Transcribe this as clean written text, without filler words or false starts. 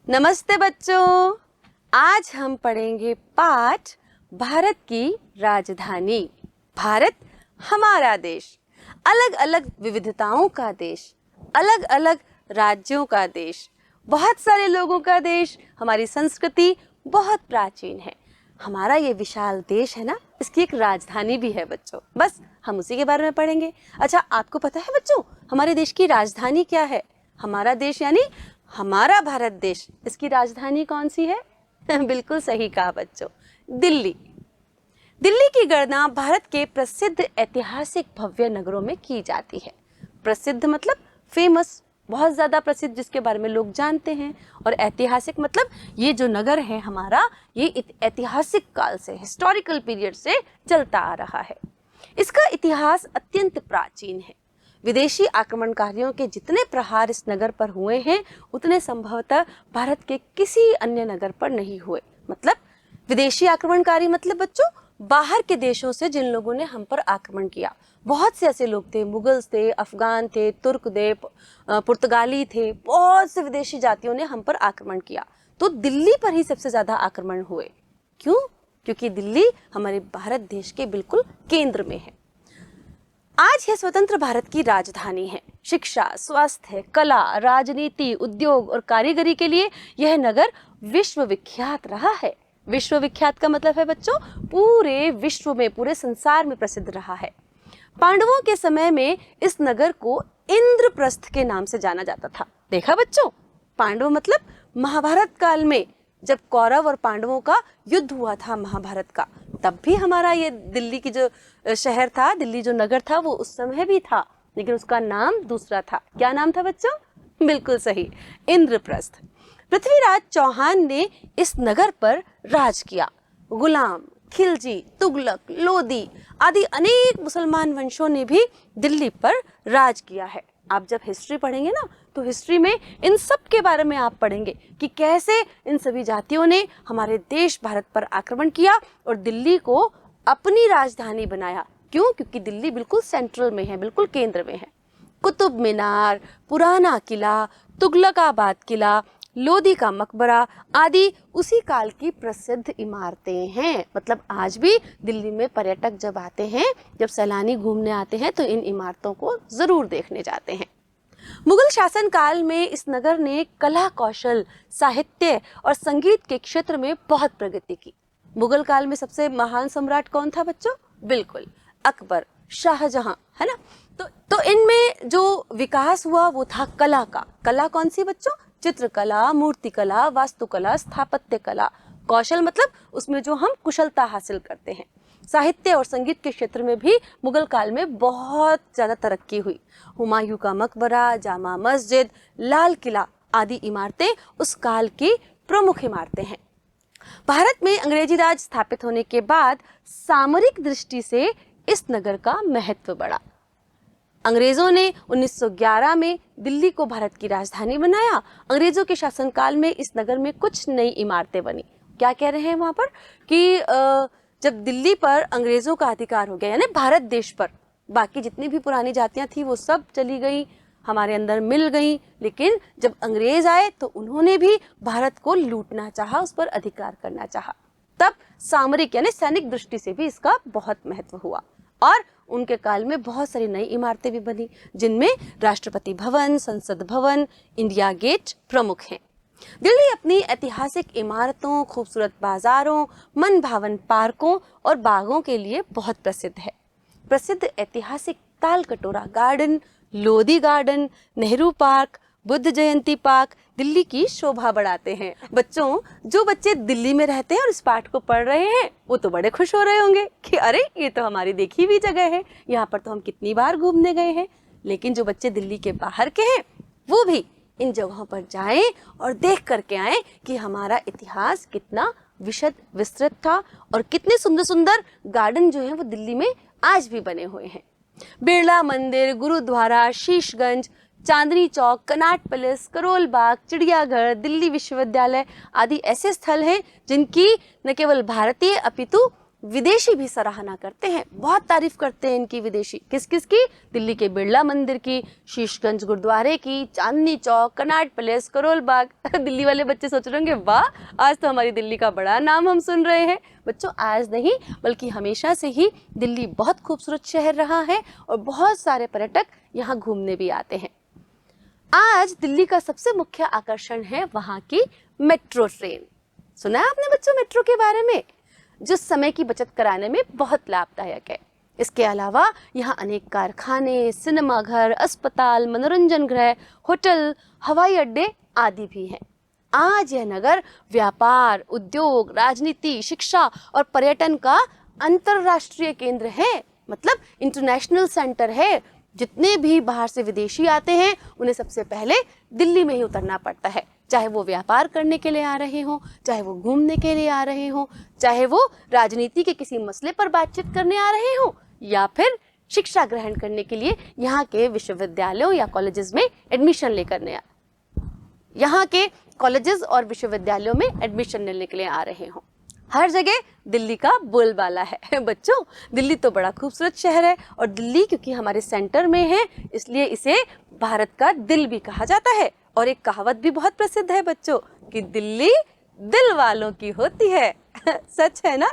नमस्ते बच्चों। आज हम पढ़ेंगे पाठ भारत की राजधानी। भारत हमारा देश, अलग अलग विविधताओं का देश, अलग अलग राज्यों का देश, बहुत सारे लोगों का देश। हमारी संस्कृति बहुत प्राचीन है। हमारा ये विशाल देश है ना, इसकी एक राजधानी भी है बच्चों। बस हम उसी के बारे में पढ़ेंगे। अच्छा, आपको पता है बच्चों हमारे देश की राजधानी क्या है? हमारा देश यानी हमारा भारत देश, इसकी राजधानी कौन सी है? बिल्कुल सही कहा बच्चों, दिल्ली। दिल्ली की गणना भारत के प्रसिद्ध ऐतिहासिक भव्य नगरों में की जाती है। प्रसिद्ध मतलब फेमस, बहुत ज्यादा प्रसिद्ध, जिसके बारे में लोग जानते हैं। और ऐतिहासिक मतलब ये जो नगर है हमारा, ये ऐतिहासिक काल से, हिस्टोरिकल पीरियड से चलता आ रहा है। इसका इतिहास अत्यंत प्राचीन है। विदेशी आक्रमणकारियों के जितने प्रहार इस नगर पर हुए हैं, उतने संभवतः भारत के किसी अन्य नगर पर नहीं हुए। मतलब विदेशी आक्रमणकारी मतलब बच्चों बाहर के देशों से जिन लोगों ने हम पर आक्रमण किया। बहुत से ऐसे लोग थे, मुगल्स थे, अफगान थे, तुर्क थे, पुर्तगाली थे, बहुत से विदेशी जातियों ने हम पर आक्रमण किया। तो दिल्ली पर ही सबसे ज्यादा आक्रमण हुए। क्यों? क्योंकि दिल्ली हमारे भारत देश के बिल्कुल केंद्र में है। आज यह स्वतंत्र भारत की राजधानी है। शिक्षा, स्वास्थ्य, कला, राजनीति, उद्योग और कारीगरी के लिए यह नगर विश्व विख्यात रहा है। विश्व विख्यात का मतलब है बच्चों पूरे विश्व में, पूरे संसार में प्रसिद्ध रहा है। पांडवों के समय में इस नगर को इंद्रप्रस्थ के नाम से जाना जाता था। देखा बच्चों, पांडव मतलब महाभारत काल में जब कौरव और पांडवों का युद्ध हुआ था महाभारत का, तब भी हमारा ये दिल्ली की जो शहर था, दिल्ली जो नगर था, वो उस समय भी था, लेकिन उसका नाम दूसरा था। क्या नाम था बच्चों? बिल्कुल सही, इंद्रप्रस्थ। पृथ्वीराज चौहान ने इस नगर पर राज किया। गुलाम, खिलजी, तुगलक, लोदी आदि अनेक मुसलमान वंशों ने भी दिल्ली पर राज किया है। आप जब हिस्ट्री पढ़ेंगे ना, तो हिस्ट्री में इन सब के बारे में आप पढ़ेंगे कि कैसे इन सभी जातियों ने हमारे देश भारत पर आक्रमण किया और दिल्ली को अपनी राजधानी बनाया। क्यों? क्योंकि दिल्ली बिल्कुल सेंट्रल में है, बिल्कुल केंद्र में है। कुतुब मीनार, पुराना किला, तुगलकाबाद किला, लोदी का मकबरा आदि उसी काल की प्रसिद्ध इमारतें हैं। मतलब आज भी दिल्ली में पर्यटक जब आते हैं, जब सैलानी घूमने आते हैं, तो इन इमारतों को जरूर देखने जाते हैं। मुगल शासन काल में इस नगर ने कला कौशल, साहित्य और संगीत के क्षेत्र में बहुत प्रगति की। मुगल काल में सबसे महान सम्राट कौन था बच्चों? बिल्कुल अकबर, शाहजहां, है ना। तो इनमें जो विकास हुआ वो था कला का। कला कौन सी बच्चों? चित्रकला, मूर्तिकला, वास्तुकला, स्थापत्य कला। कौशल मतलब उसमें जो हम कुशलता हासिल करते हैं। साहित्य और संगीत के क्षेत्र में भी मुगल काल में बहुत ज्यादा तरक्की हुई। हुमायूं का मकबरा, जामा मस्जिद, लाल किला आदि इमारतें उस काल की प्रमुख इमारतें हैं। भारत में अंग्रेजी राज स्थापित होने के बाद सामरिक दृष्टि से इस नगर का महत्व बढ़ा। अंग्रेजों ने 1911 में दिल्ली को भारत की राजधानी बनाया। अंग्रेजों के शासनकाल में इस नगर में कुछ नई इमारतें बनी। क्या कह रहे हैं वहां पर कि जब दिल्ली पर अंग्रेजों का अधिकार हो गया, यानी भारत देश पर, बाकी जितनी भी पुरानी जातियां थी वो सब चली गई, हमारे अंदर मिल गई। लेकिन जब अंग्रेज आए तो उन्होंने भी भारत को लूटना चाहा, उस पर अधिकार करना चाहा। तब सामरिक यानी सैनिक दृष्टि से भी इसका बहुत महत्व हुआ और उनके काल में बहुत सारी नई इमारतें भी बनी, जिनमें राष्ट्रपति भवन, संसद भवन, इंडिया गेट प्रमुख हैं। दिल्ली अपनी ऐतिहासिक इमारतों, खूबसूरत बाजारों, मनभावन पार्कों और बागों के लिए बहुत प्रसिद्ध है। प्रसिद्ध ऐतिहासिक Talkatora garden, Lodhi garden, Nehru park, Buddha Jayanti park Delhi की शोभा बढ़ाते हैं। बच्चों, जो बच्चे दिल्ली में रहते हैं और इस पाठ को पढ़ रहे हैं, वो तो बड़े खुश हो रहे होंगे कि अरे ये तो हमारी देखी हुई जगह है, यहाँ पर तो हम कितनी बार घूमने गए हैं। लेकिन जो बच्चे दिल्ली के बाहर के हैं, वो भी इन जगहों पर जाएं और देख करके आएं कि हमारा इतिहास कितना विस्तृत था और कितने सुंदर सुंदर गार्डन जो हैं वो दिल्ली में आज भी बने हुए हैं। बिरला मंदिर, गुरुद्वारा, शीशगंज, चांदनी चौक, कनॉट पैलेस, करोल बाग, चिड़ियाघर, दिल्ली विश्वविद्यालय आदि ऐसे स्थल हैं जिनकी न केवल भारतीय अपितु विदेशी भी सराहना करते हैं, बहुत तारीफ करते हैं इनकी विदेशी। किस किस की? दिल्ली के बिरला मंदिर की, शीशगंज गुरुद्वारे की, चांदनी चौक, कनॉट पैलेस, करोल बाग। दिल्ली वाले बच्चे सोच रहे होंगे वाह, आज तो हमारी दिल्ली का बड़ा नाम हम सुन रहे हैं। बच्चों, आज नहीं बल्कि हमेशा से ही दिल्ली बहुत खूबसूरत शहर रहा है और बहुत सारे पर्यटक यहाँ घूमने भी आते हैं। आज दिल्ली का सबसे मुख्य आकर्षण है वहाँ की मेट्रो ट्रेन। सुना है आपने बच्चों मेट्रो के बारे में, जो समय की बचत कराने में बहुत लाभदायक है। इसके अलावा यहाँ अनेक कारखाने, सिनेमाघर, अस्पताल, मनोरंजन गृह, होटल, हवाई अड्डे आदि भी हैं। आज यह नगर व्यापार, उद्योग, राजनीति, शिक्षा और पर्यटन का अंतरराष्ट्रीय केंद्र है, मतलब इंटरनेशनल सेंटर है। जितने भी बाहर से विदेशी आते हैं उन्हें सबसे पहले दिल्ली में ही उतरना पड़ता है, चाहे वो व्यापार करने के लिए आ रहे हों, चाहे वो घूमने के लिए आ रहे हों, चाहे वो राजनीति के किसी मसले पर बातचीत करने आ रहे हों, या फिर शिक्षा ग्रहण करने के लिए यहाँ के विश्वविद्यालयों या कॉलेजेस में एडमिशन यहाँ के कॉलेजेस और विश्वविद्यालयों में एडमिशन लेने के लिए आ रहे हों। हर जगह दिल्ली का बोलबाला है। बच्चों, दिल्ली तो बड़ा खूबसूरत शहर है और दिल्ली क्योंकि हमारे सेंटर में है इसलिए इसे भारत का दिल भी कहा जाता है। और एक कहावत भी बहुत प्रसिद्ध है बच्चों कि दिल्ली दिल वालों की होती है। सच है ना?